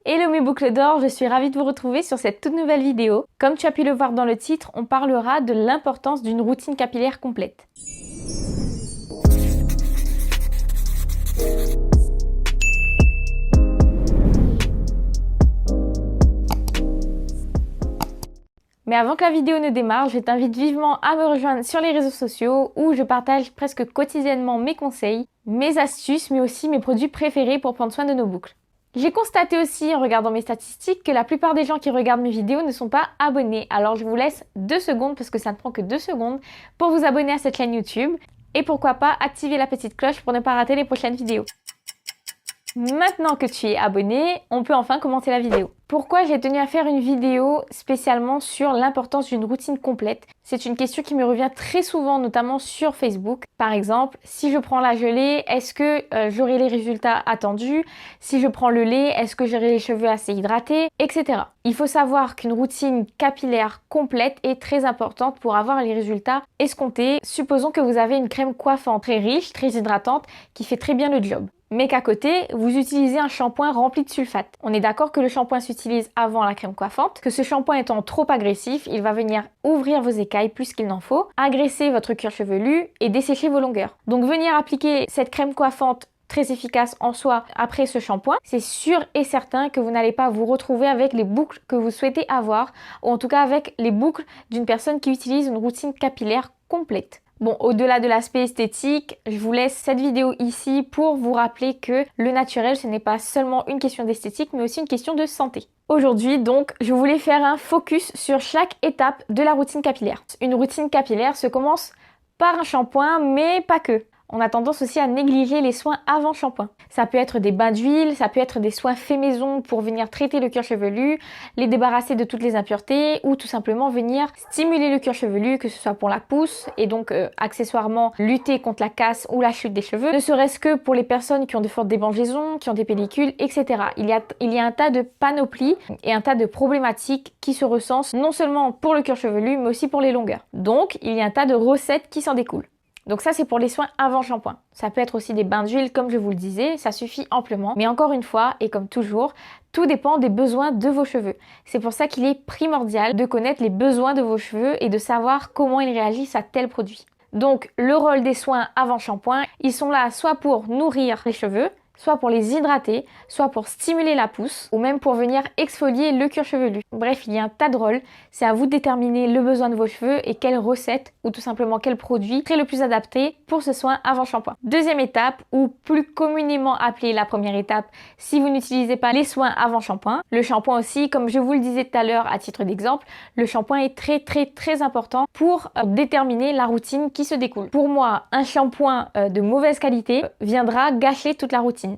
Hello mes boucles d'or, je suis ravie de vous retrouver sur cette toute nouvelle vidéo. Comme tu as pu le voir dans le titre, on parlera de l'importance d'une routine capillaire complète. Mais avant que la vidéo ne démarre, je t'invite vivement à me rejoindre sur les réseaux sociaux où je partage presque quotidiennement mes conseils, mes astuces, mais aussi mes produits préférés pour prendre soin de nos boucles. J'ai constaté aussi en regardant mes statistiques que la plupart des gens qui regardent mes vidéos ne sont pas abonnés. Alors je vous laisse 2 secondes, parce que ça ne prend que 2 secondes, pour vous abonner à cette chaîne YouTube. Et pourquoi pas activer la petite cloche pour ne pas rater les prochaines vidéos. Maintenant que tu es abonné, on peut enfin commencer la vidéo. Pourquoi j'ai tenu à faire une vidéo spécialement sur l'importance d'une routine complète? C'est une question qui me revient très souvent, notamment sur Facebook. Par exemple, si je prends la gelée, est-ce que j'aurai les résultats attendus? Si je prends le lait, est-ce que j'aurai les cheveux assez hydratés? Etc. Il faut savoir qu'une routine capillaire complète est très importante pour avoir les résultats escomptés. Supposons que vous avez une crème coiffante très riche, très hydratante, qui fait très bien le job. Mais qu'à côté, vous utilisez un shampoing rempli de sulfate. On est d'accord que le shampoing s'utilise avant la crème coiffante, que ce shampoing étant trop agressif, il va venir ouvrir vos écailles plus qu'il n'en faut, agresser votre cuir chevelu et dessécher vos longueurs. Donc venir appliquer cette crème coiffante très efficace en soi après ce shampoing, c'est sûr et certain que vous n'allez pas vous retrouver avec les boucles que vous souhaitez avoir, ou en tout cas avec les boucles d'une personne qui utilise une routine capillaire complète. Bon, au-delà de l'aspect esthétique, je vous laisse cette vidéo ici pour vous rappeler que le naturel, ce n'est pas seulement une question d'esthétique, mais aussi une question de santé. Aujourd'hui, donc, je voulais faire un focus sur chaque étape de la routine capillaire. Une routine capillaire se commence par un shampoing, mais pas que. On a tendance aussi à négliger les soins avant shampoing. Ça peut être des bains d'huile, ça peut être des soins faits maison pour venir traiter le cuir chevelu, les débarrasser de toutes les impuretés ou tout simplement venir stimuler le cuir chevelu, que ce soit pour la pousse et donc accessoirement lutter contre la casse ou la chute des cheveux, ne serait-ce que pour les personnes qui ont de fortes démangeaisons, qui ont des pellicules, etc. Il y a un tas de panoplies et un tas de problématiques qui se recensent non seulement pour le cuir chevelu mais aussi pour les longueurs. Donc il y a un tas de recettes qui s'en découlent. Donc ça, c'est pour les soins avant shampoing. Ça peut être aussi des bains d'huile, comme je vous le disais, ça suffit amplement. Mais encore une fois, et comme toujours, tout dépend des besoins de vos cheveux. C'est pour ça qu'il est primordial de connaître les besoins de vos cheveux et de savoir comment ils réagissent à tel produit. Donc, le rôle des soins avant shampoing, ils sont là soit pour nourrir les cheveux, soit pour les hydrater, soit pour stimuler la pousse, ou même pour venir exfolier le cuir chevelu. Bref, il y a un tas de rôles. C'est à vous de déterminer le besoin de vos cheveux et quelle recette, ou tout simplement quel produit serait le plus adapté pour ce soin avant shampoing. Deuxième étape, ou plus communément appelée la première étape, si vous n'utilisez pas les soins avant shampoing. Le shampoing aussi, comme je vous le disais tout à l'heure à titre d'exemple, le shampoing est très important pour déterminer la routine qui se découle. Pour moi, un shampoing de mauvaise qualité viendra gâcher toute la routine.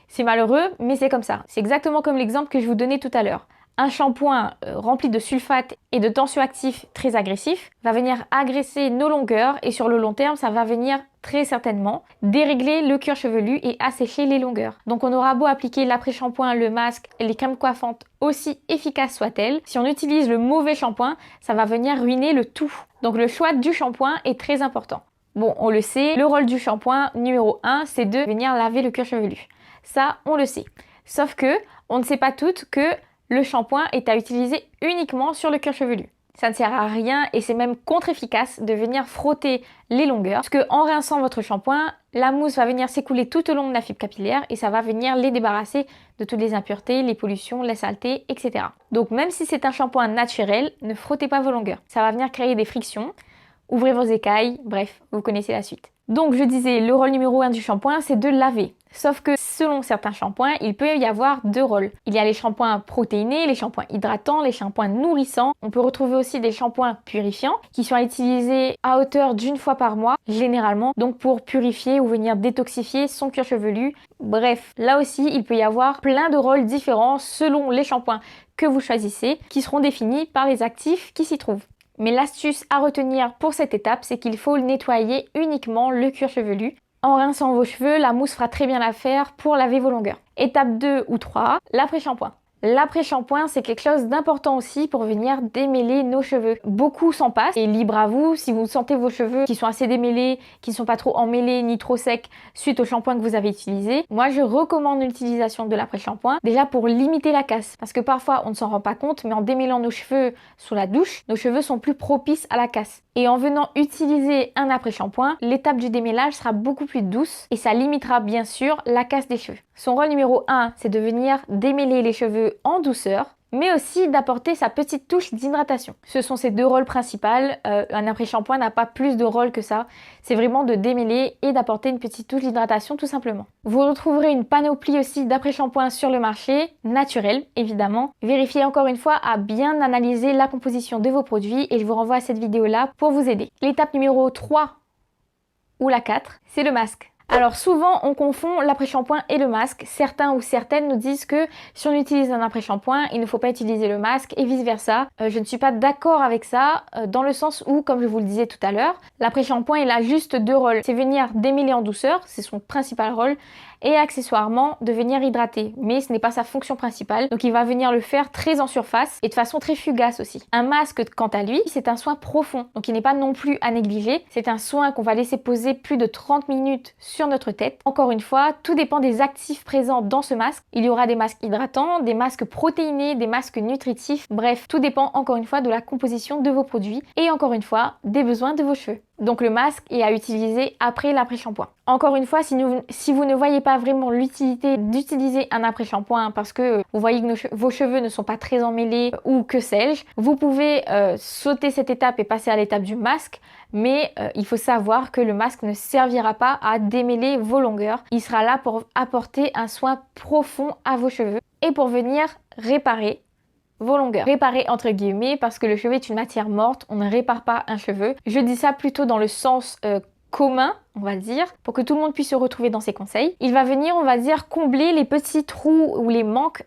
C'est malheureux, mais c'est comme ça. C'est exactement comme l'exemple que je vous donnais tout à l'heure. Un shampoing rempli de sulfate et de tensioactifs très agressifs va venir agresser nos longueurs et sur le long terme, ça va venir très certainement dérégler le cuir chevelu et assécher les longueurs. Donc on aura beau appliquer l'après-shampoing, le masque et les crèmes coiffantes aussi efficaces soient-elles, si on utilise le mauvais shampoing, ça va venir ruiner le tout. Donc le choix du shampoing est très important. Bon, on le sait, le rôle du shampoing numéro 1, c'est de venir laver le cuir chevelu. Ça, on le sait. Sauf que, on ne sait pas toutes que le shampoing est à utiliser uniquement sur le cuir chevelu. Ça ne sert à rien et c'est même contre-efficace de venir frotter les longueurs parce qu'en rinçant votre shampoing, la mousse va venir s'écouler tout au long de la fibre capillaire et ça va venir les débarrasser de toutes les impuretés, les pollutions, les saletés, etc. Donc même si c'est un shampoing naturel, ne frottez pas vos longueurs. Ça va venir créer des frictions, ouvrez vos écailles, bref, vous connaissez la suite. Donc je disais, le rôle numéro 1 du shampoing, c'est de laver. Sauf que selon certains shampoings, il peut y avoir 2 rôles. Il y a les shampoings protéinés, les shampoings hydratants, les shampoings nourrissants. On peut retrouver aussi des shampoings purifiants qui sont utilisés à hauteur d'1 fois par mois, généralement, donc pour purifier ou venir détoxifier son cuir chevelu. Bref, là aussi, il peut y avoir plein de rôles différents selon les shampoings que vous choisissez, qui seront définis par les actifs qui s'y trouvent. Mais l'astuce à retenir pour cette étape, c'est qu'il faut nettoyer uniquement le cuir chevelu. En rinçant vos cheveux, la mousse fera très bien l'affaire pour laver vos longueurs. Étape 2 ou 3, l'après-shampoing. L'après-shampoing, c'est quelque chose d'important aussi pour venir démêler nos cheveux. Beaucoup s'en passent et libre à vous, si vous sentez vos cheveux qui sont assez démêlés, qui ne sont pas trop emmêlés ni trop secs suite au shampoing que vous avez utilisé. Moi, je recommande l'utilisation de l'après-shampoing déjà pour limiter la casse. Parce que parfois, on ne s'en rend pas compte, mais en démêlant nos cheveux sous la douche, nos cheveux sont plus propices à la casse. Et en venant utiliser un après-shampoing, l'étape du démêlage sera beaucoup plus douce et ça limitera bien sûr la casse des cheveux. Son rôle numéro 1, c'est de venir démêler les cheveux en douceur, mais aussi d'apporter sa petite touche d'hydratation. Ce sont ses deux rôles principaux. Un après-shampoing n'a pas plus de rôle que ça. C'est vraiment de démêler et d'apporter une petite touche d'hydratation tout simplement. Vous retrouverez une panoplie aussi d'après-shampoing sur le marché, naturel évidemment. Vérifiez encore une fois à bien analyser la composition de vos produits et je vous renvoie à cette vidéo là pour vous aider. L'étape numéro 3 ou la 4, c'est le masque. Alors souvent on confond l'après-shampoing et le masque. Certains ou certaines nous disent que si on utilise un après-shampoing, il ne faut pas utiliser le masque et vice versa. Je ne suis pas d'accord avec ça dans le sens où, comme je vous le disais tout à l'heure, l'après-shampoing il a juste deux rôles. C'est venir démêler en douceur, c'est son principal rôle, et accessoirement de venir hydrater. Mais ce n'est pas sa fonction principale, donc il va venir le faire très en surface et de façon très fugace aussi. Un masque, quant à lui, c'est un soin profond, donc il n'est pas non plus à négliger. C'est un soin qu'on va laisser poser plus de 30 minutes sur notre tête. Encore une fois, tout dépend des actifs présents dans ce masque. Il y aura des masques hydratants, des masques protéinés, des masques nutritifs. Bref, tout dépend encore une fois de la composition de vos produits et encore une fois des besoins de vos cheveux. Donc le masque est à utiliser après l'après-shampoing. Encore une fois, si vous ne voyez pas vraiment l'utilité d'utiliser un après-shampoing parce que vous voyez que vos cheveux ne sont pas très emmêlés ou que sais-je, vous pouvez sauter cette étape et passer à l'étape du masque. Mais il faut savoir que le masque ne servira pas à démêler vos longueurs. Il sera là pour apporter un soin profond à vos cheveux et pour venir réparer vos longueurs. Réparer entre guillemets parce que le cheveu est une matière morte, on ne répare pas un cheveu. Je dis ça plutôt dans le sens commun, on va dire, pour que tout le monde puisse se retrouver dans ces conseils. Il va venir, on va dire, combler les petits trous ou les manques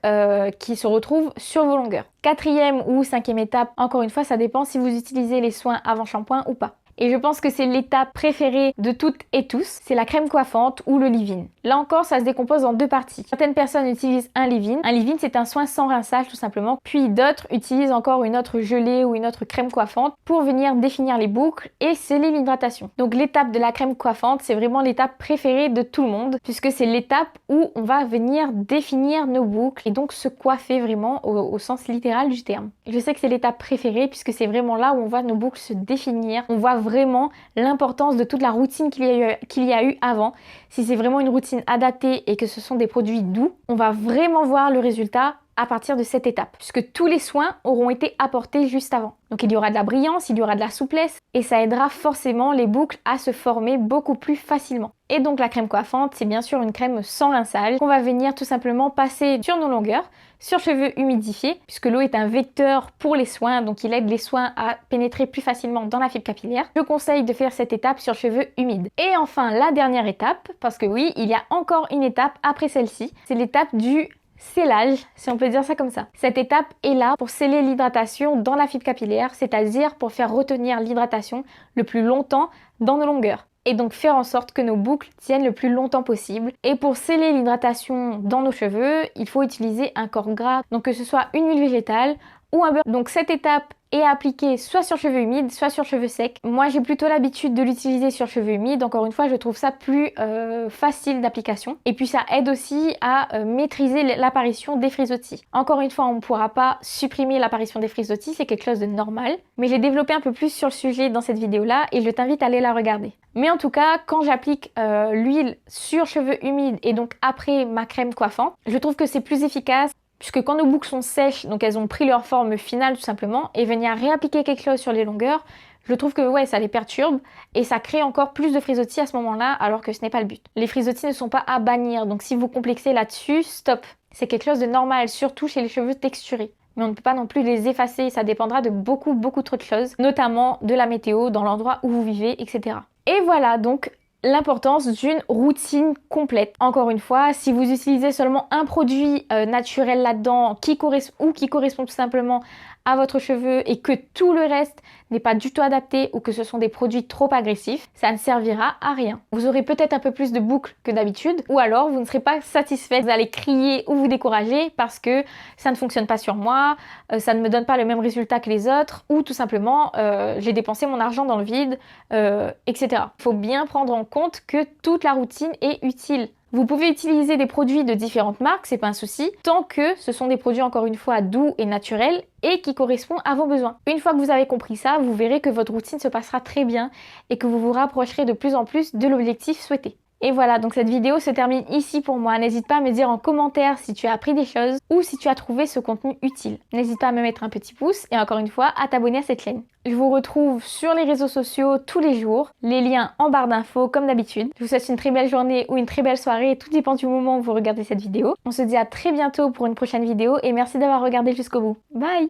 qui se retrouvent sur vos longueurs. Quatrième ou cinquième étape, encore une fois, ça dépend si vous utilisez les soins avant shampoing ou pas. Et je pense que c'est l'étape préférée de toutes et tous, c'est la crème coiffante ou le leave-in. Là encore, ça se décompose en deux parties. Certaines personnes utilisent un leave-in. Un leave-in, c'est un soin sans rinçage tout simplement. Puis d'autres utilisent encore une autre gelée ou une autre crème coiffante pour venir définir les boucles et sceller l'hydratation. Donc l'étape de la crème coiffante, c'est vraiment l'étape préférée de tout le monde puisque c'est l'étape où on va venir définir nos boucles et donc se coiffer vraiment au sens littéral du terme. Je sais que c'est l'étape préférée puisque c'est vraiment là où on voit nos boucles se définir. On voit vraiment l'importance de toute la routine qu'il y a eu avant. Si c'est vraiment une routine adaptée et que ce sont des produits doux, on va vraiment voir le résultat à partir de cette étape, puisque tous les soins auront été apportés juste avant. Donc il y aura de la brillance, il y aura de la souplesse, et ça aidera forcément les boucles à se former beaucoup plus facilement. Et donc la crème coiffante, c'est bien sûr une crème sans rinçage qu'on va venir tout simplement passer sur nos longueurs, sur cheveux humidifiés, puisque l'eau est un vecteur pour les soins, donc il aide les soins à pénétrer plus facilement dans la fibre capillaire. Je conseille de faire cette étape sur cheveux humides. Et enfin la dernière étape, parce que oui, il y a encore une étape après celle-ci, c'est l'étape du scellage, si on peut dire ça comme ça. Cette étape est là pour sceller l'hydratation dans la fibre capillaire, c'est-à-dire pour faire retenir l'hydratation le plus longtemps dans nos longueurs. Et donc faire en sorte que nos boucles tiennent le plus longtemps possible. Et pour sceller l'hydratation dans nos cheveux, il faut utiliser un corps gras, donc que ce soit une huile végétale ou un beurre. Donc cette étape est appliquée soit sur cheveux humides, soit sur cheveux secs. Moi j'ai plutôt l'habitude de l'utiliser sur cheveux humides, encore une fois je trouve ça plus facile d'application. Et puis ça aide aussi à maîtriser l'apparition des frisottis. Encore une fois on ne pourra pas supprimer l'apparition des frisottis, c'est quelque chose de normal. Mais j'ai développé un peu plus sur le sujet dans cette vidéo là et je t'invite à aller la regarder. Mais en tout cas, quand j'applique l'huile sur cheveux humides et donc après ma crème coiffante, je trouve que c'est plus efficace. Puisque quand nos boucles sont sèches, donc elles ont pris leur forme finale tout simplement, et venir réappliquer quelque chose sur les longueurs, je trouve que ouais, ça les perturbe et ça crée encore plus de frisottis à ce moment-là, alors que ce n'est pas le but. Les frisottis ne sont pas à bannir, donc si vous complexez là-dessus, stop. C'est quelque chose de normal, surtout chez les cheveux texturés. Mais on ne peut pas non plus les effacer, ça dépendra de beaucoup trop de choses, notamment de la météo, dans l'endroit où vous vivez, etc. Et voilà, donc l'importance d'une routine complète. Encore une fois, si vous utilisez seulement un produit naturel là-dedans qui correspond tout simplement à votre cheveu et que tout le reste n'est pas du tout adapté ou que ce sont des produits trop agressifs, ça ne servira à rien. Vous aurez peut-être un peu plus de boucles que d'habitude ou alors vous ne serez pas satisfait. Vous allez crier ou vous décourager parce que ça ne fonctionne pas sur moi, ça ne me donne pas le même résultat que les autres ou tout simplement j'ai dépensé mon argent dans le vide, etc. Il faut bien prendre en compte que toute la routine est utile. Vous pouvez utiliser des produits de différentes marques, c'est pas un souci, tant que ce sont des produits encore une fois doux et naturels et qui correspondent à vos besoins. Une fois que vous avez compris ça, vous verrez que votre routine se passera très bien et que vous vous rapprocherez de plus en plus de l'objectif souhaité. Et voilà, donc cette vidéo se termine ici pour moi. N'hésite pas à me dire en commentaire si tu as appris des choses ou si tu as trouvé ce contenu utile. N'hésite pas à me mettre un petit pouce et encore une fois à t'abonner à cette chaîne. Je vous retrouve sur les réseaux sociaux tous les jours, les liens en barre d'infos comme d'habitude. Je vous souhaite une très belle journée ou une très belle soirée, tout dépend du moment où vous regardez cette vidéo. On se dit à très bientôt pour une prochaine vidéo et merci d'avoir regardé jusqu'au bout. Bye!